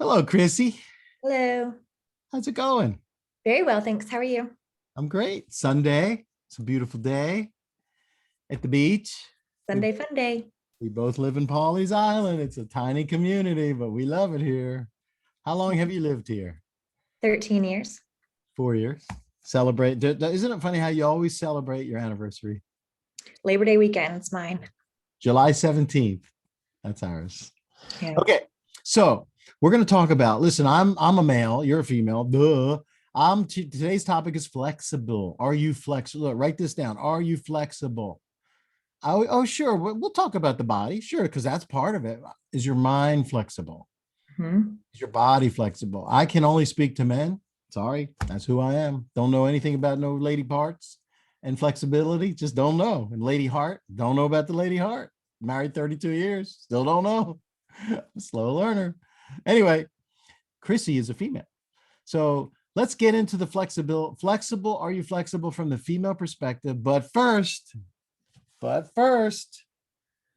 Hello, Chrissy. Hello. How's it going? Very well, thanks. How are you? I'm great. Sunday. It's a beautiful day at the beach. We Sunday fun day. we both live in Pawleys Island. It's a tiny community, but we love it here. How long have you lived here? 13 years. 4 years. Celebrate. Isn't it funny how you always celebrate your anniversary? Labor Day weekend, it's mine. July 17th. That's ours. Yeah. Okay. So we're going to talk about, listen, I'm a male, you're a female. Duh. Today's topic is flexible. Are you flexible? Look, write this down. Are you flexible? Oh, sure. We'll talk about the body. Sure, because that's part of it. Is your mind flexible? Mhm. Is your body flexible? I can only speak to men. Sorry, that's who I am. Don't know anything about no lady parts and flexibility. Just don't know. And lady heart, don't know about the lady heart. Married 32 years, still don't know. Slow learner. Anyway, Chrissy is a female. So let's get into the flexible. Flexible, are you flexible from the female perspective? But first,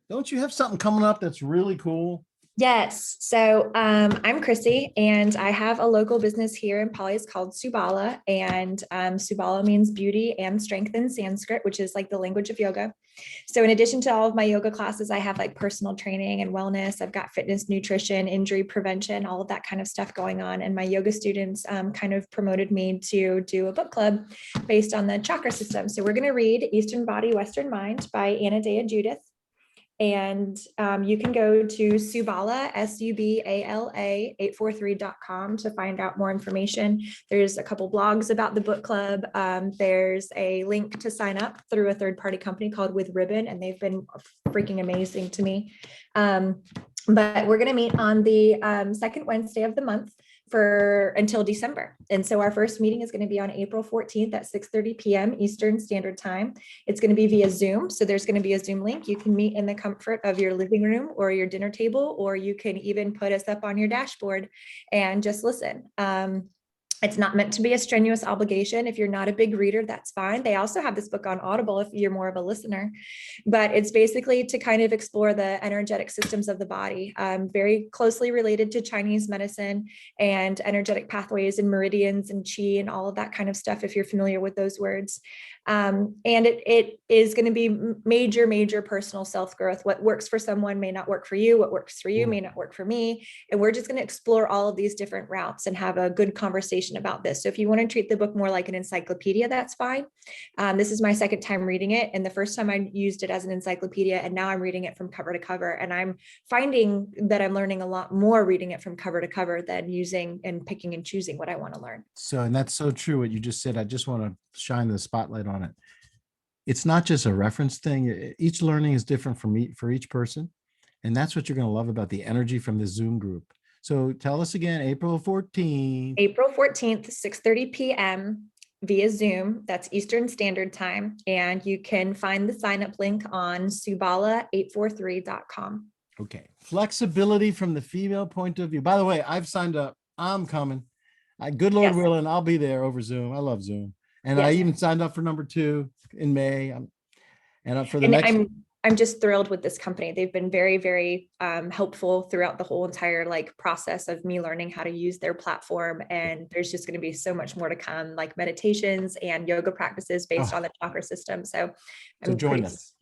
don't you have something coming up that's really cool? Yes. So I'm Chrissy, and I have a local business here in Pali. It's called Subala, and Subala means beauty and strength in Sanskrit, which is like the language of yoga. So in addition to all of my yoga classes, I have like personal training and wellness. I've got fitness, nutrition, injury prevention, all of that kind of stuff going on. And my yoga students kind of promoted me to do a book club based on the chakra system. So we're going to read Eastern Body, Western Mind by Anna Dea Judith. And you can go to Subala, Subala 843.com to find out more information. There's a couple blogs about the book club. There's a link to sign up through a third-party company called With Ribbon, and they've been freaking amazing to me. But we're going to meet on the second Wednesday of the month for until December. And so our first meeting is going to be on April 14th at 6:30 p.m. Eastern Standard Time. It's going to be via Zoom. So there's going to be a Zoom link. You can meet in the comfort of your living room or your dinner table, or you can even put us up on your dashboard and just listen. It's not meant to be a strenuous obligation. If you're not a big reader, that's fine. They also have this book on Audible if you're more of a listener, but it's basically to kind of explore the energetic systems of the body, very closely related to Chinese medicine and energetic pathways and meridians and qi and all of that kind of stuff, if you're familiar with those words. And it is going to be major personal self-growth. What works for someone may not work for you. What works for you may not work for me. And we're just going to explore all of these different routes and have a good conversation about this. So if you want to treat the book more like an encyclopedia, that's fine. This is my second time reading it. And the first time I used it as an encyclopedia, and now I'm reading it from cover to cover. And I'm finding that I'm learning a lot more reading it from cover to cover than using and picking and choosing what I want to learn. So, and that's so true what you just said. I just want to shine the spotlight on it. It's not just a reference thing. Each learning is different for each person. And that's what you're going to love about the energy from the Zoom group. So tell us again, April 14th. April 14th, 6:30 p.m. via Zoom. That's Eastern Standard Time. And you can find the sign up link on subala843.com. Okay. Flexibility from the female point of view. By the way, I've signed up. I'm coming. Good Lord Yes. willing, I'll be there over Zoom. I love Zoom. And I Yes. even signed up for number 2 in May. And for the And next. I'm just thrilled with this company. They've been very helpful throughout the whole entire like process of me learning how to use their platform. And there's just going to be so much more to come, like meditations and yoga practices based on the chakra system. So So I'm join pretty. us.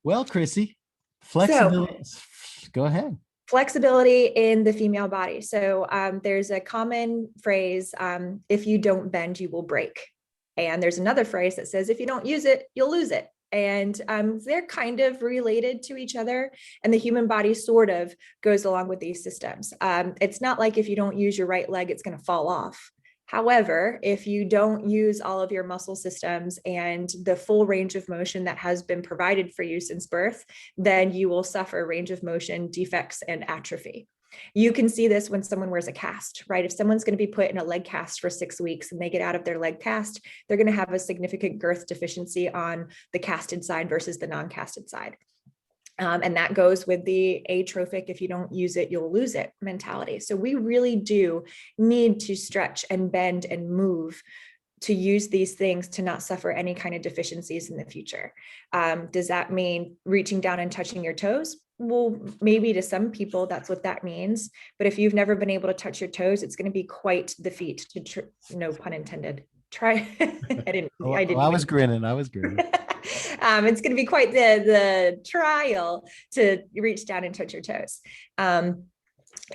Well, Chrissy, flexibility. Go ahead. Flexibility in the female body. So there's a common phrase, if you don't bend, you will break. And there's another phrase that says, if you don't use it, you'll lose it. And they're kind of related to each other. And the human body sort of goes along with these systems. It's not like if you don't use your right leg, it's going to fall off. However, if you don't use all of your muscle systems and the full range of motion that has been provided for you since birth, then you will suffer range of motion defects and atrophy. You can see this when someone wears a cast, right? If someone's going to be put in a leg cast for 6 weeks and they get out of their leg cast, they're going to have a significant girth deficiency on the casted side versus the non-casted side. And that goes with the atrophic, if you don't use it, you'll lose it mentality. So we really do need to stretch and bend and move to use these things to not suffer any kind of deficiencies in the future. Does that mean reaching down and touching your toes? Well, maybe to some people that's what that means. But if you've never been able to touch your toes, it's going to be quite the feat to, no pun intended. Try. Oh, I didn't I even. was grinning. I was grinning. It's going to be quite the trial to reach down and touch your toes.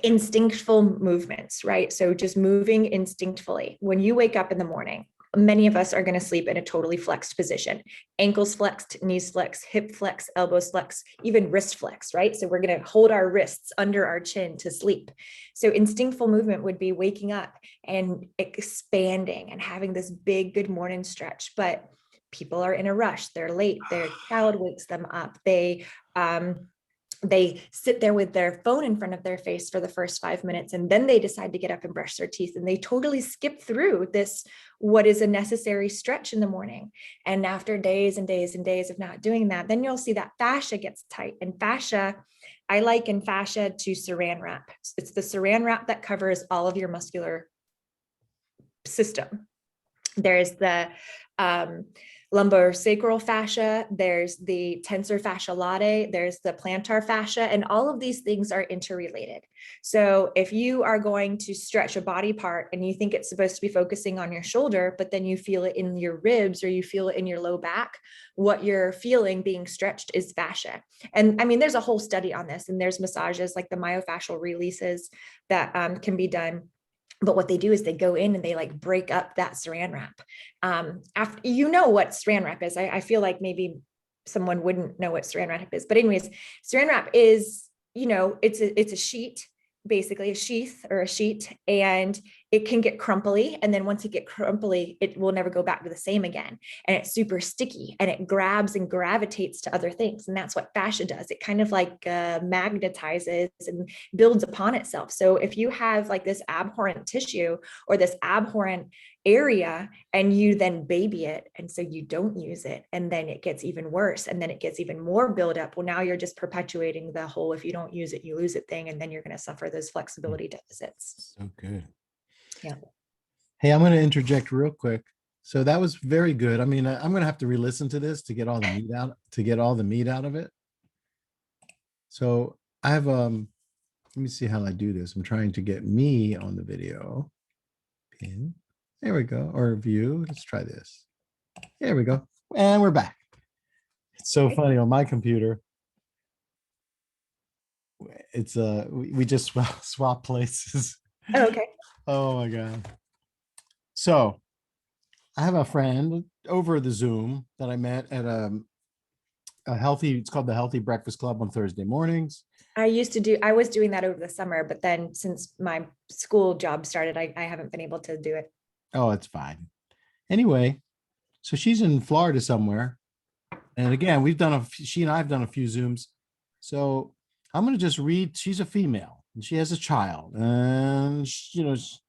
Instinctful movements, right? So just moving instinctively. When you wake up in the morning, many of us are going to sleep in a totally flexed position, ankles flexed, knees flexed, hip flex, elbows flex, even wrist flex, right? So we're going to hold our wrists under our chin to sleep. So instinctful movement would be waking up and expanding and having this big good morning stretch. But people are in a rush. They're late. Their child wakes them up. They sit there with their phone in front of their face for the first 5 minutes, and then they decide to get up and brush their teeth, and they totally skip through this, what is a necessary stretch in the morning. And after days and days and days of not doing that, then you'll see that fascia gets tight. And fascia, I liken fascia to saran wrap. It's the saran wrap that covers all of your muscular system. There's the lumbosacral fascia, there's the tensor fascia latae, there's the plantar fascia, and all of these things are interrelated. So if you are going to stretch a body part and you think it's supposed to be focusing on your shoulder, but then you feel it in your ribs or you feel it in your low back, what you're feeling being stretched is fascia. And I mean, there's a whole study on this, and there's massages like the myofascial releases that can be done. But what they do is they go in and they like break up that saran wrap. After you know what saran wrap is, I feel like maybe someone wouldn't know what saran wrap is. But anyways, saran wrap is, it's a sheet, basically a sheath or a sheet, and it can get crumply. And then once it gets crumply, it will never go back to the same again. And it's super sticky and it grabs and gravitates to other things. And that's what fascia does. It kind of like magnetizes and builds upon itself. So if you have like this abhorrent tissue or this abhorrent area and you then baby it, and so you don't use it, and then it gets even worse, and then it gets even more buildup, well, now you're just perpetuating the whole if you don't use it you lose it thing, and then you're going to suffer those flexibility deficits. So good. Yeah. Hey, I'm going to interject real quick. So that was very good. I mean, I'm going to have to re-listen to this to get all the meat out of it. So I have let me see how I do this. I'm trying to get me on the video. Pin. There we go. Or view. Let's try this. There we go. And we're back. It's so funny on my computer. It's we just swap places. Oh, okay. Oh my God. So I have a friend over the Zoom that I met at a it's called the Healthy Breakfast Club on Thursday mornings. I was doing that over the summer, but then since my school job started, I haven't been able to do it. Oh, it's fine. Anyway, so she's in Florida somewhere. And again, she and I have done a few Zooms. So I'm going to just read. She's a female and she has a child, and she knows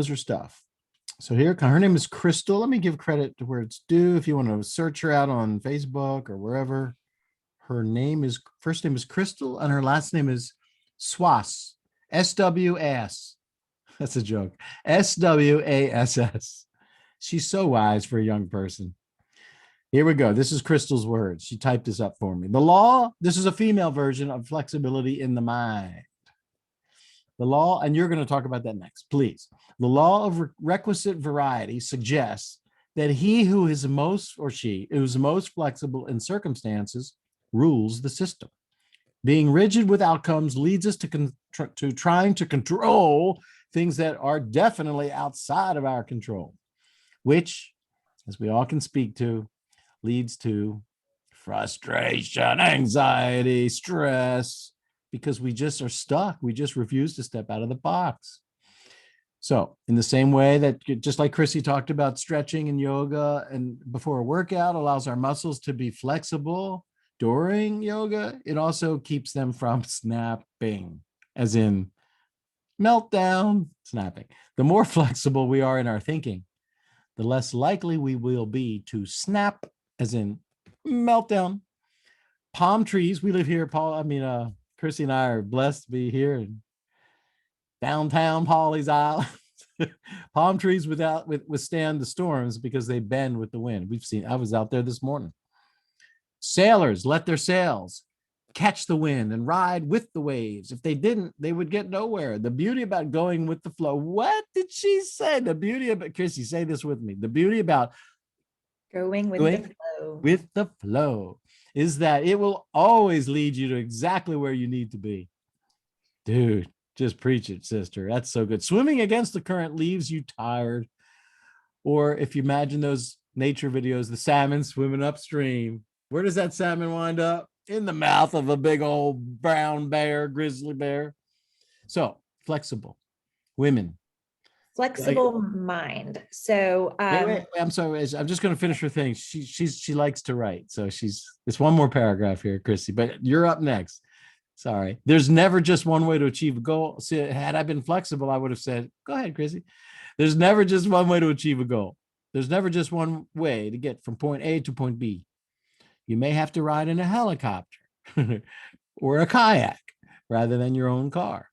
her stuff. So her name is Crystal. Let me give credit to where it's due. If you want to search her out on Facebook or wherever, her first name is Crystal and her last name is Swass, SWAS. That's a joke. SWASS. She's so wise for a young person. Here we go. This is Crystal's words. She typed this up for me. The law, this is a female version of flexibility in the mind. The law, and you're going to talk about that next, please. The law of requisite variety suggests that he who is most, or she, who's most flexible in circumstances rules the system. Being rigid with outcomes leads us to trying to control things that are definitely outside of our control, which, as we all can speak to, leads to frustration, anxiety, stress, because we just are stuck. We just refuse to step out of the box. So in the same way that, just like Chrissy talked about, stretching and yoga and before a workout allows our muscles to be flexible during yoga, it also keeps them from snapping, as in meltdown, snapping. The more flexible we are in our thinking, the less likely we will be to snap, as in meltdown. Palm trees, we live here, Chrissy and I are blessed to be here in downtown Pawleys Island. Palm trees withstand the storms because they bend with the wind. I was out there this morning. Sailors let their sails catch the wind and ride with the waves. If they didn't, they would get nowhere. The beauty about going with the flow. What did she say? The beauty about, Chrissy, say this with me. The beauty about Going with going the flow. with the flow is that it will always lead you to exactly where you need to be. Dude, just preach it, sister. That's so good. Swimming against the current leaves you tired. Or if you imagine those nature videos, the salmon swimming upstream. Where does that salmon wind up? In the mouth of a big old brown bear, grizzly bear. So flexible women. Flexible mind. So Wait, I'm sorry. I'm just going to finish her thing. She likes to write. So it's one more paragraph here, Chrissy, but you're up next. Sorry. There's never just one way to achieve a goal. See, had I been flexible, I would have said, go ahead, Chrissy. There's never just one way to achieve a goal. There's never just one way to get from point A to point B. You may have to ride in a helicopter or a kayak rather than your own car.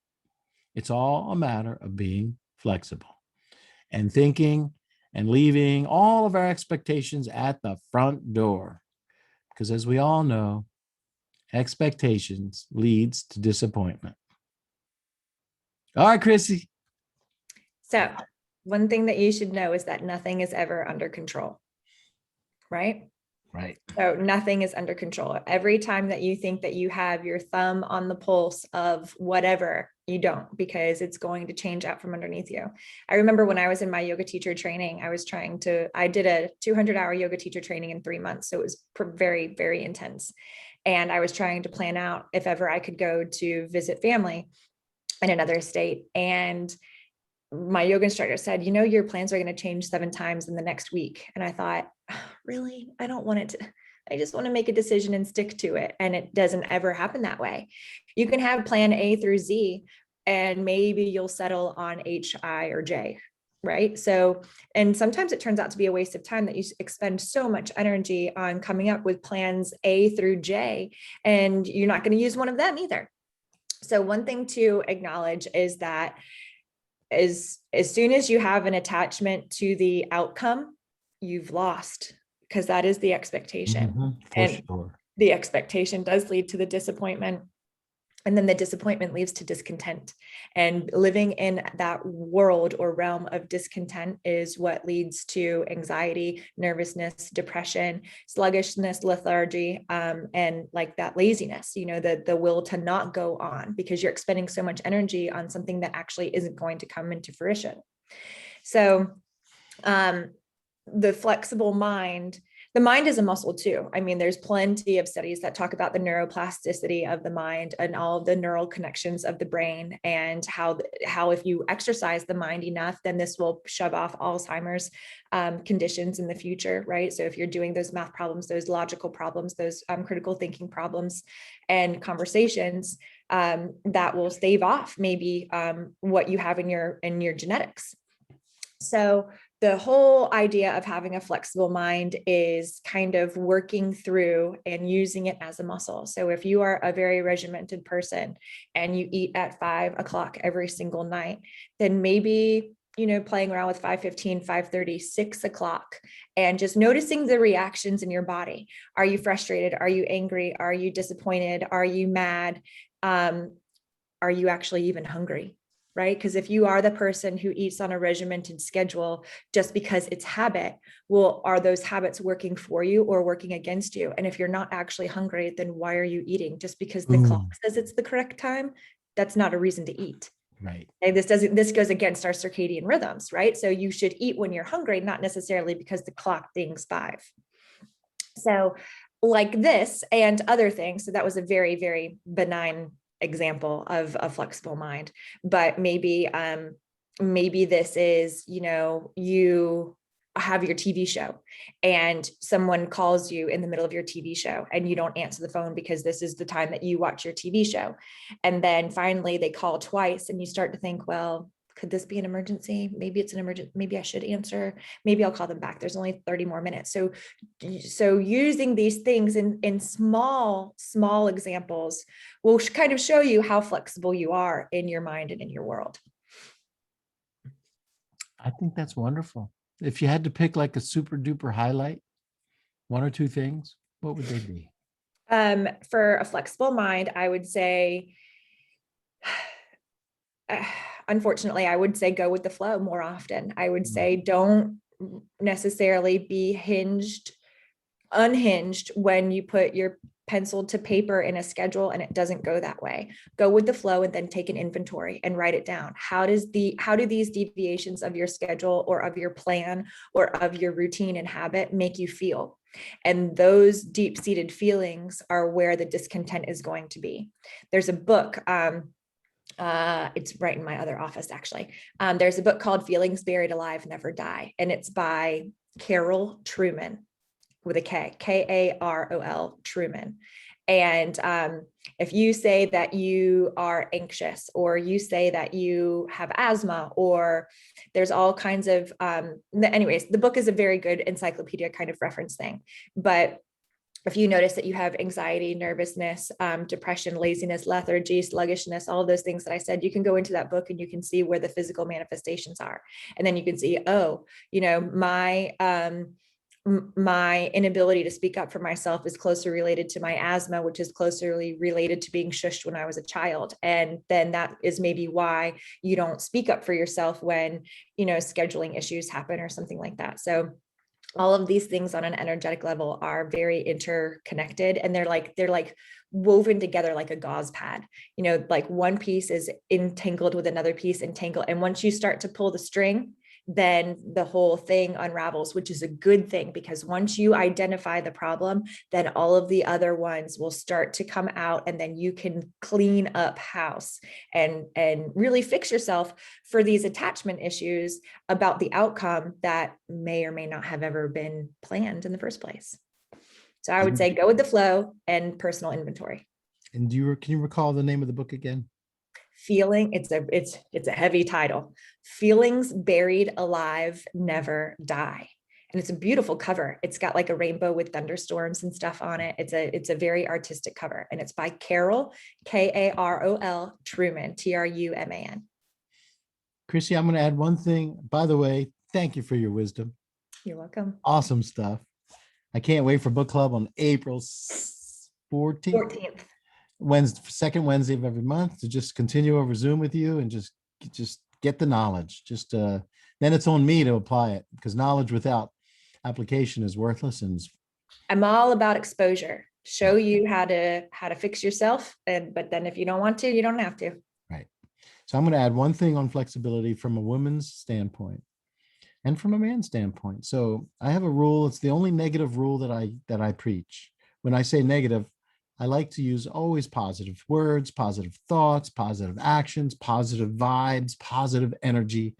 It's all a matter of being flexible and thinking and leaving all of our expectations at the front door. Because as we all know, expectations leads to disappointment. All right, Chrissy. So one thing that you should know is that nothing is ever under control, right? Right. So nothing is under control. Every time that you think that you have your thumb on the pulse of whatever, you don't, because it's going to change out from underneath you. I remember when I was in my yoga teacher training, I did a 200-hour yoga teacher training in 3 months. So it was very, very intense. And I was trying to plan out if ever I could go to visit family in another state. And my yoga instructor said, you know, your plans are going to change 7 times in the next week. And I thought, really? I don't want it to, I just want to make a decision and stick to it. And it doesn't ever happen that way. You can have plan A through Z, and maybe you'll settle on H, I, or J, right? So, and sometimes it turns out to be a waste of time that you expend so much energy on coming up with plans A through J, and you're not going to use one of them either. So one thing to acknowledge is that as soon as you have an attachment to the outcome, you've lost, because that is the expectation. And sure. the expectation does lead to the disappointment. And then the disappointment leads to discontent. And living in that world or realm of discontent is what leads to anxiety, nervousness, depression, sluggishness, lethargy, and like that laziness, you know, the will to not go on because you're expending so much energy on something that actually isn't going to come into fruition. So the flexible mind, the mind is a muscle too. I mean, there's plenty of studies that talk about the neuroplasticity of the mind and all of the neural connections of the brain, and how if you exercise the mind enough, then this will shove off Alzheimer's conditions in the future, right? So if you're doing those math problems, those logical problems, those critical thinking problems and conversations, that will stave off maybe what you have in your genetics. So the whole idea of having a flexible mind is kind of working through and using it as a muscle. So if you are a very regimented person and you eat at 5 o'clock every single night, then maybe, you know, playing around with 5:15, 5:30, 6 o'clock, and just noticing the reactions in your body. Are you frustrated? Are you angry? Are you disappointed? Are you mad? Are you actually even hungry? Right? Because if you are the person who eats on a regimented schedule just because it's habit, well, are those habits working for you or working against you? And if you're not actually hungry, then why are you eating? Just because the clock says it's the correct time, that's not a reason to eat. Right. And this goes against our circadian rhythms, right? So you should eat when you're hungry, not necessarily because the clock dings 5. So like this and other things. So that was a very, very benign example of a flexible mind, but maybe this is, you know, you have your TV show and someone calls you in the middle of your TV show and you don't answer the phone because this is the time that you watch your TV show. And then finally they call twice and you start to think, well, could this be an emergency? Maybe it's an emergency. Maybe I should answer. Maybe I'll call them back. There's only 30 more minutes. So using these things in small examples will kind of show you how flexible you are in your mind and in your world. I think that's wonderful. If you had to pick like a super duper highlight, one or two things, what would they be? For a flexible mind, I would say, uh, unfortunately, I would say go with the flow more often. I would say don't necessarily be unhinged when you put your pencil to paper in a schedule and it doesn't go that way. Go with the flow and then take an inventory and write it down. How do these deviations of your schedule or of your plan or of your routine and habit make you feel? And those deep-seated feelings are where the discontent is going to be. There's a book, it's right in my other office, actually. There's a book called Feelings Buried Alive, Never Die, and it's by Carol Trueman with a K, Karol Trueman. And if you say that you are anxious, or you say that you have asthma, or there's all kinds of, anyways, the book is a very good encyclopedia kind of reference thing. But if you notice that you have anxiety, nervousness, depression, laziness, lethargy, sluggishness, all of those things that I said, you can go into that book and you can see where the physical manifestations are. And then you can see, oh, my inability to speak up for myself is closely related to my asthma, which is closely related to being shushed when I was a child. And then that is maybe why you don't speak up for yourself when, scheduling issues happen or something like that. So all of these things on an energetic level are very interconnected, and they're like woven together like a gauze pad. Like one piece is entangled with another piece entangled. And once you start to pull the string, then the whole thing unravels, which is a good thing, because once you identify the problem, then all of the other ones will start to come out, and then you can clean up house and really fix yourself for these attachment issues about the outcome that may or may not have ever been planned in the first place. So I would say go with the flow and personal inventory. And can you recall the name of the book again? It's a heavy title. Feelings Buried Alive, Never Die. And it's a beautiful cover. It's got like a rainbow with thunderstorms and stuff on it. It's a very artistic cover, and it's by Carol, Karol Trueman, Truman. Chrissy, I'm going to add one thing. By the way, thank you for your wisdom. You're welcome. Awesome stuff. I can't wait for book club on April 14th. Second Wednesday of every month, to just continue over Zoom with you and just get the knowledge. Then it's on me to apply it, because knowledge without application is worthless. And I'm all about exposure. Show you how to fix yourself, but then if you don't want to, you don't have to. Right. So I'm going to add one thing on flexibility from a woman's standpoint and from a man's standpoint. So I have a rule. It's the only negative rule that I preach. When I say negative, I like to use always positive words, positive thoughts, positive actions, positive vibes, positive energy.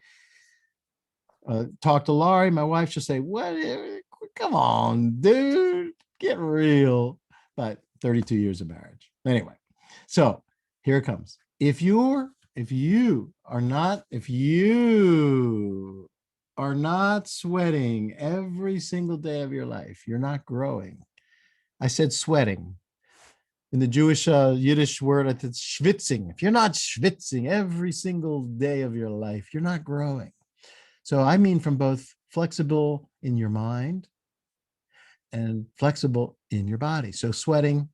Talk to Laurie, my wife, she'll say, "What? Come on, dude, get real." But 32 years of marriage. Anyway, so here it comes. If you are not sweating every single day of your life, you're not growing. I said sweating. In the Jewish Yiddish word, it's schwitzing. If you're not schwitzing every single day of your life, you're not growing. So I mean from both flexible in your mind and flexible in your body. So sweating,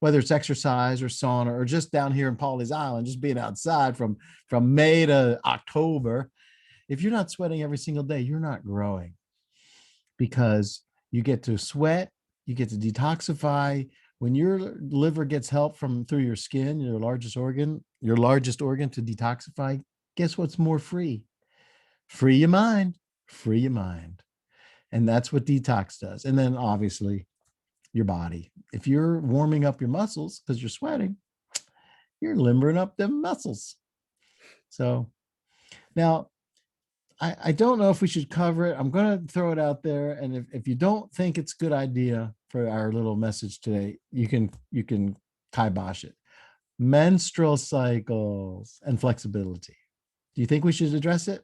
whether it's exercise or sauna or just down here in Pawleys Island, just being outside from May to October, if you're not sweating every single day, you're not growing, because you get to sweat, you get to detoxify. When your liver gets help through your skin, your largest organ to detoxify, guess what's more free? Free your mind. And that's what detox does. And then obviously your body. If you're warming up your muscles because you're sweating, you're limbering up them muscles. So now I don't know if we should cover it. I'm going to throw it out there. And if you don't think it's a good idea for our little message today, you can kibosh it. Menstrual cycles and flexibility. Do you think we should address it?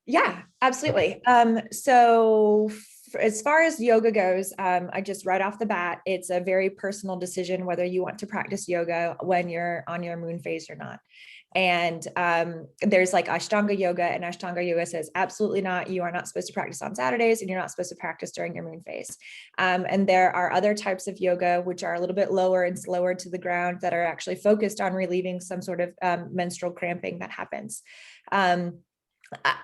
Yeah, absolutely. So as far as yoga goes, I just right off the bat, it's a very personal decision whether you want to practice yoga when you're on your moon phase or not. And there's like Ashtanga yoga, and Ashtanga yoga says absolutely not. You are not supposed to practice on Saturdays, and you're not supposed to practice during your moon phase. And there are other types of yoga which are a little bit lower and slower to the ground that are actually focused on relieving some sort of menstrual cramping that happens.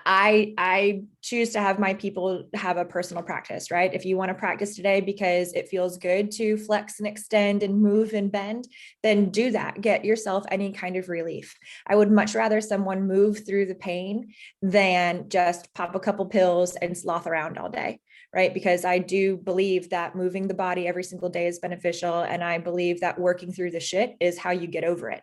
I choose to have my people have a personal practice, right? If you want to practice today because it feels good to flex and extend and move and bend, then do that. Get yourself any kind of relief. I would much rather someone move through the pain than just pop a couple pills and sloth around all day, right? Because I do believe that moving the body every single day is beneficial. And I believe that working through the shit is how you get over it.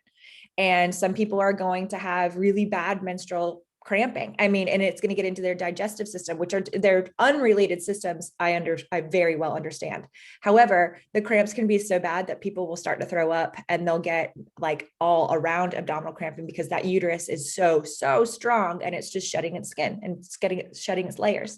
And some people are going to have really bad menstrual cramping. I mean, and it's going to get into their digestive system, which are their unrelated systems. I very well understand. However, the cramps can be so bad that people will start to throw up, and they'll get like all around abdominal cramping because that uterus is so strong, and it's just shedding its skin and shedding its layers.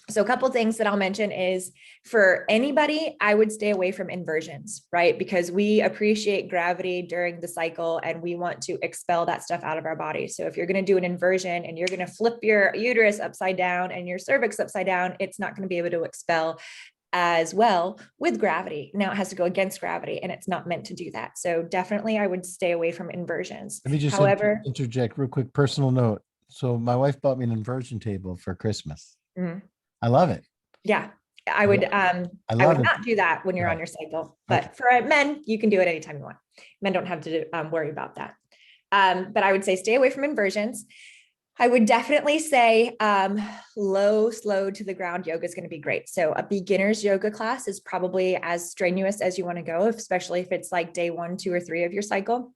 So a couple of things that I'll mention is for anybody, I would stay away from inversions, right? Because we appreciate gravity during the cycle and we want to expel that stuff out of our body. So if you're going to do an inversion and you're going to flip your uterus upside down and your cervix upside down, it's not going to be able to expel as well with gravity. Now it has to go against gravity, and it's not meant to do that. So definitely I would stay away from inversions. Let me just interject real quick, personal note. So my wife bought me an inversion table for Christmas. Mhm. I love it. Yeah, I would not do that when you're on your cycle, but for men, you can do it anytime you want. Men don't have to worry about that. But I would say stay away from inversions. I would definitely say slow to the ground yoga is going to be great. So a beginner's yoga class is probably as strenuous as you want to go, especially if it's like day 1, 2, or 3 of your cycle.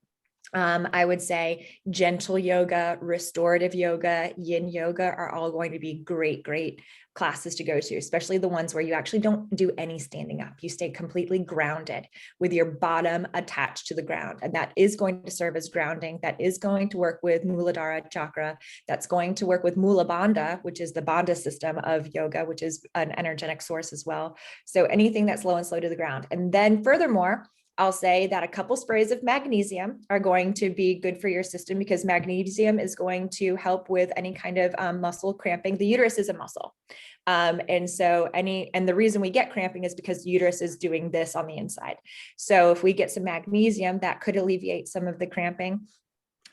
I would say gentle yoga, restorative yoga, yin yoga are all going to be great classes to go to, especially the ones where you actually don't do any standing up. You stay completely grounded with your bottom attached to the ground. And that is going to serve as grounding. That is going to work with Muladhara chakra. That's going to work with Mula Bandha, which is the Bandha system of yoga, which is an energetic source as well. So anything that's low and slow to the ground. And then furthermore, I'll say that a couple sprays of magnesium are going to be good for your system because magnesium is going to help with any kind of muscle cramping. The uterus is a muscle. And the reason we get cramping is because the uterus is doing this on the inside. So if we get some magnesium, that could alleviate some of the cramping.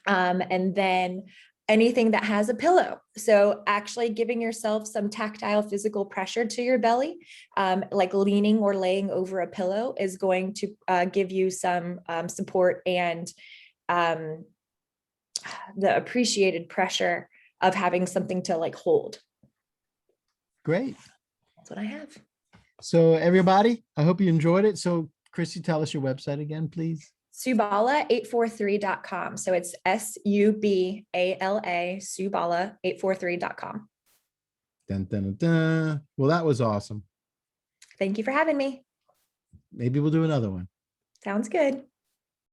And then anything that has a pillow. So actually giving yourself some tactile physical pressure to your belly, like leaning or laying over a pillow is going to give you some support and the appreciated pressure of having something to like hold. Great. That's what I have. So everybody, I hope you enjoyed it. So Chrissy, tell us your website again, please. Subala843.com. So it's SUBALA, Subala843.com. Dun, dun, dun, dun. Well, that was awesome. Thank you for having me. Maybe we'll do another one. Sounds good.